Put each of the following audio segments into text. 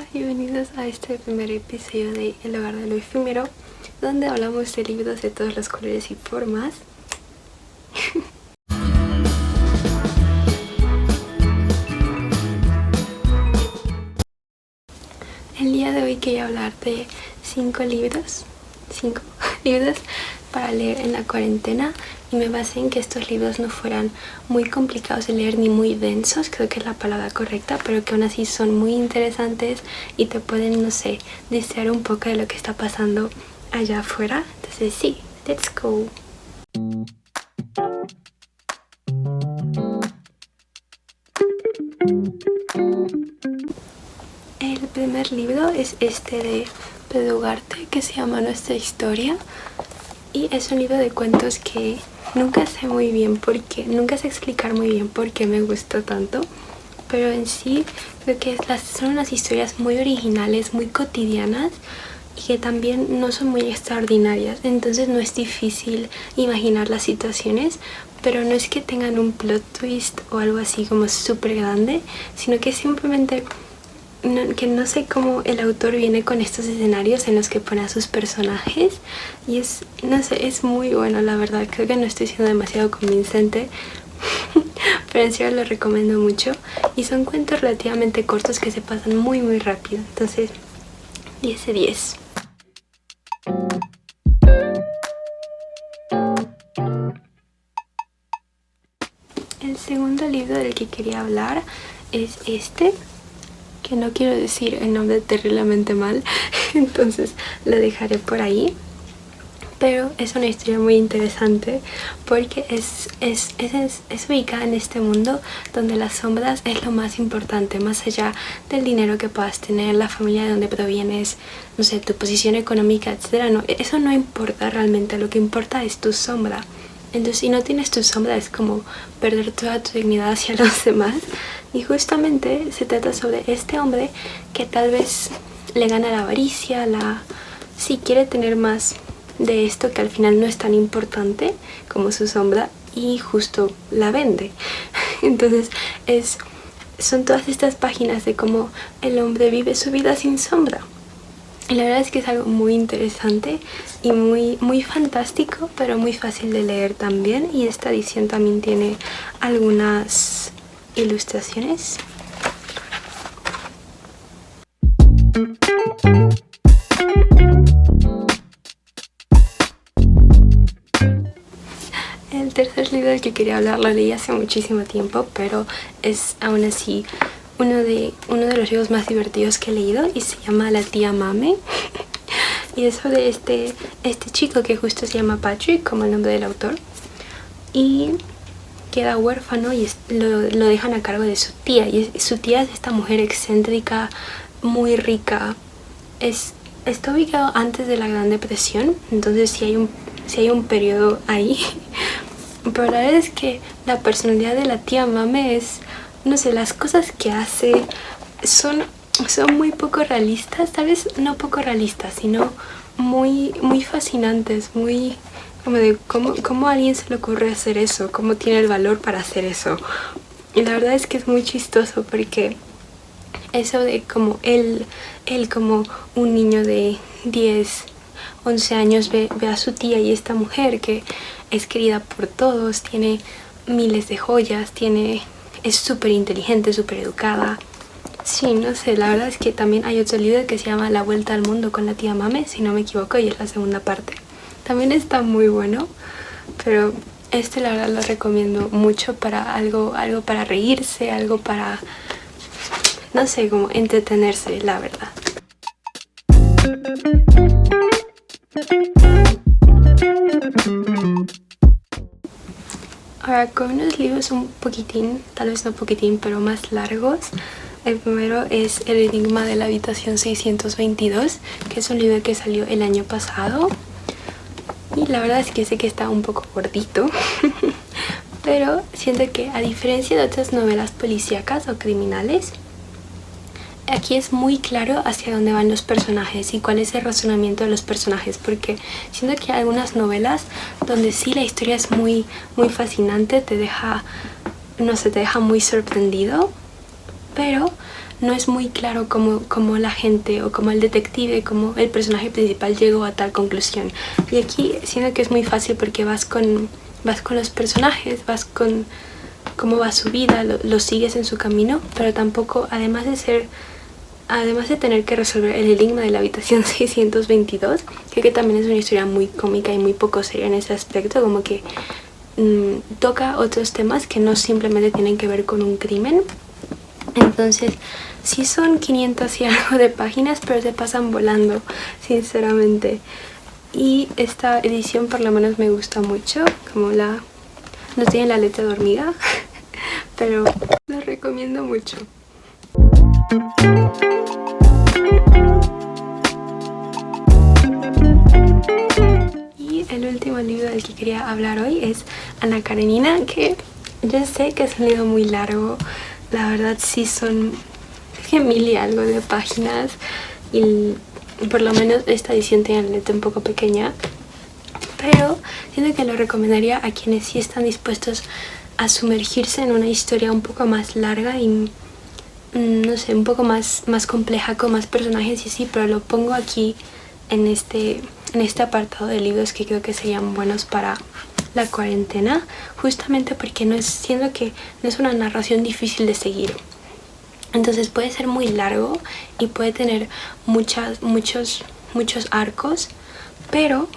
Hola y bienvenidos a este primer episodio de El hogar de lo efímero, donde hablamos de libros de todos los colores y formas. El día de hoy quería hablar de 5 libros para leer en la cuarentena, y me basé en que estos libros no fueran muy complicados de leer ni muy densos, creo que es la palabra correcta, pero que aún así son muy interesantes y te pueden, no sé, distraer un poco de lo que está pasando allá afuera. Entonces sí, let's go. El primer libro es este de Pedro Ugarte, que se llama Nuestra Historia, y es un libro de cuentos que nunca sé explicar muy bien por qué me gusta tanto, pero en sí creo que son unas historias muy originales, muy cotidianas, y que también no son muy extraordinarias, entonces no es difícil imaginar las situaciones, pero no es que tengan un plot twist o algo así como súper grande, sino que simplemente no sé cómo el autor viene con estos escenarios en los que pone a sus personajes, y no sé, es muy bueno, la verdad. Creo que no estoy siendo demasiado convincente, pero en serio lo recomiendo mucho, y son cuentos relativamente cortos que se pasan muy muy rápido, entonces 10 de 10. El segundo libro del que quería hablar es este, que no quiero decir el nombre terriblemente mal, entonces lo dejaré por ahí. Pero es una historia muy interesante porque es ubicada en este mundo donde las sombras es lo más importante, más allá del dinero que puedas tener, la familia de donde provienes, no sé, tu posición económica, etcétera. No, eso no importa realmente, lo que importa es tu sombra. Entonces, si no tienes tu sombra, es como perder toda tu dignidad hacia los demás. Y justamente se trata sobre este hombre que tal vez le gana la avaricia, si quiere tener más de esto que al final no es tan importante como su sombra, y justo la vende. Entonces son todas estas páginas de cómo el hombre vive su vida sin sombra. Y la verdad es que es algo muy interesante y muy, muy fantástico, pero muy fácil de leer también. Y esta edición también tiene algunas ilustraciones. El tercer libro del que quería hablar lo leí hace muchísimo tiempo, pero es aún así uno de los libros más divertidos que he leído, y se llama La tía Mame. Y es sobre este chico que justo se llama Patrick, como el nombre del autor, y queda huérfano y lo dejan a cargo de su tía. Y su tía es esta mujer excéntrica, muy rica. Está ubicado antes de la Gran Depresión, entonces sí hay un periodo ahí. Pero la verdad es que la personalidad de la tía Mame es, no sé, las cosas que hace son muy poco realistas, tal vez no poco realistas, sino muy, muy fascinantes, muy como de cómo a alguien se le ocurre hacer eso, cómo tiene el valor para hacer eso. Y la verdad es que es muy chistoso porque eso de como él como un niño de 10, 11 años ve a su tía y esta mujer que es querida por todos, tiene miles de joyas, es súper inteligente, súper educada. Sí, no sé, la verdad es que también hay otro libro que se llama La Vuelta al Mundo con la tía Mame, si no me equivoco, y es la segunda parte. También está muy bueno, pero la verdad lo recomiendo mucho para algo para reírse, algo para, no sé, como entretenerse, la verdad. Ahora, con unos libros un poquitín, tal vez no poquitín, pero más largos. El primero es El enigma de la habitación 622, que es un libro que salió el año pasado. Y la verdad es que sé que está un poco gordito, pero siento que, a diferencia de otras novelas policíacas o criminales, aquí es muy claro hacia dónde van los personajes y cuál es el razonamiento de los personajes, porque siento que hay algunas novelas donde sí la historia es muy, muy fascinante, te deja muy sorprendido, pero no es muy claro cómo la gente o como el detective, como el personaje principal llegó a tal conclusión. Y aquí siento que es muy fácil porque vas con los personajes, vas con cómo va su vida, lo sigues en su camino, pero tampoco, además de tener que resolver el enigma de la habitación 622, creo que también es una historia muy cómica y muy poco seria en ese aspecto, como que toca otros temas que no simplemente tienen que ver con un crimen. Entonces sí son 500 y algo de páginas, pero se pasan volando, sinceramente. Y esta edición por lo menos me gusta mucho, como no tiene la letra de hormiga, pero la recomiendo mucho. Y el último libro del que quería hablar hoy es Ana Karenina, que yo sé que es un libro muy largo, la verdad sí son 1000 y algo de páginas, y por lo menos esta edición tiene la letra un poco pequeña, pero siento que lo recomendaría a quienes sí están dispuestos a sumergirse en una historia un poco más larga y no sé, un poco más compleja, con más personajes y así, pero lo pongo aquí en este apartado de libros que creo que serían buenos para la cuarentena, justamente porque siento que no es una narración difícil de seguir. Entonces puede ser muy largo y puede tener muchos arcos, pero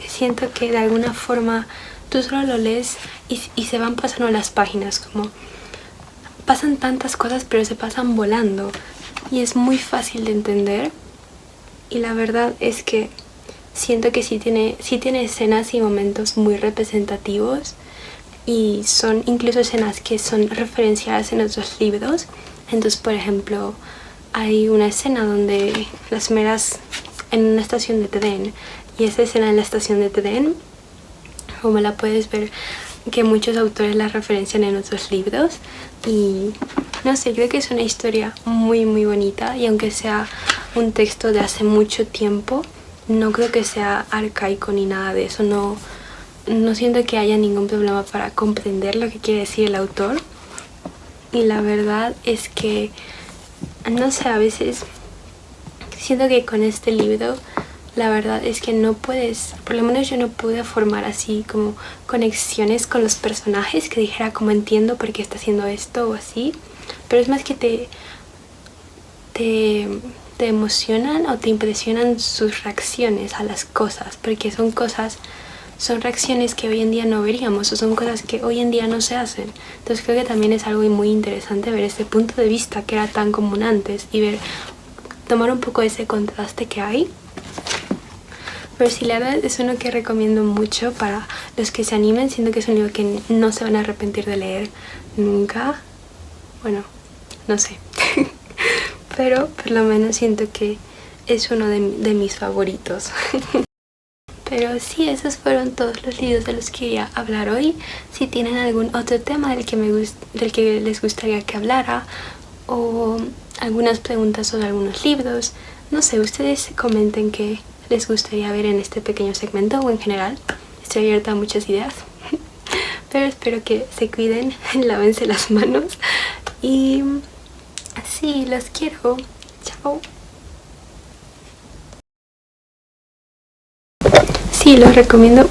siento que de alguna forma tú solo lo lees y se van pasando las páginas, como pasan tantas cosas pero se pasan volando y es muy fácil de entender. Y la verdad es que siento que sí tiene escenas y momentos muy representativos, y son incluso escenas que son referenciadas en otros libros. Entonces, por ejemplo, hay una escena donde las meras en una estación de tren, y esa escena en la estación de tren, como la puedes ver, que muchos autores la referencian en otros libros. Y no sé, creo que es una historia muy bonita, y aunque sea un texto de hace mucho tiempo, no creo que sea arcaico ni nada de eso. No siento que haya ningún problema para comprender lo que quiere decir el autor. Y la verdad es que, no sé, a veces siento que con este libro la verdad es que no puedes, por lo menos yo no pude formar así como conexiones con los personajes que dijera como entiendo por qué está haciendo esto o así, pero es más que te emocionan o te impresionan sus reacciones a las cosas, porque son reacciones que hoy en día no veríamos, o son cosas que hoy en día no se hacen. Entonces creo que también es algo muy interesante ver este punto de vista que era tan común antes, y tomar un poco ese contraste que hay. Pero sí, la verdad es uno que recomiendo mucho para los que se animen. Siento que es un libro que no se van a arrepentir de leer nunca. Bueno, no sé. Pero por lo menos siento que es uno de mis favoritos. Pero sí, esos fueron todos los libros de los que quería hablar hoy. Si tienen algún otro tema del que les gustaría que hablara, o algunas preguntas sobre algunos libros, no sé, ustedes comenten qué les gustaría ver en este pequeño segmento, o en general. Estoy abierta a muchas ideas. Pero espero que se cuiden, lávense las manos, y sí, los quiero. Chao. Sí, los recomiendo.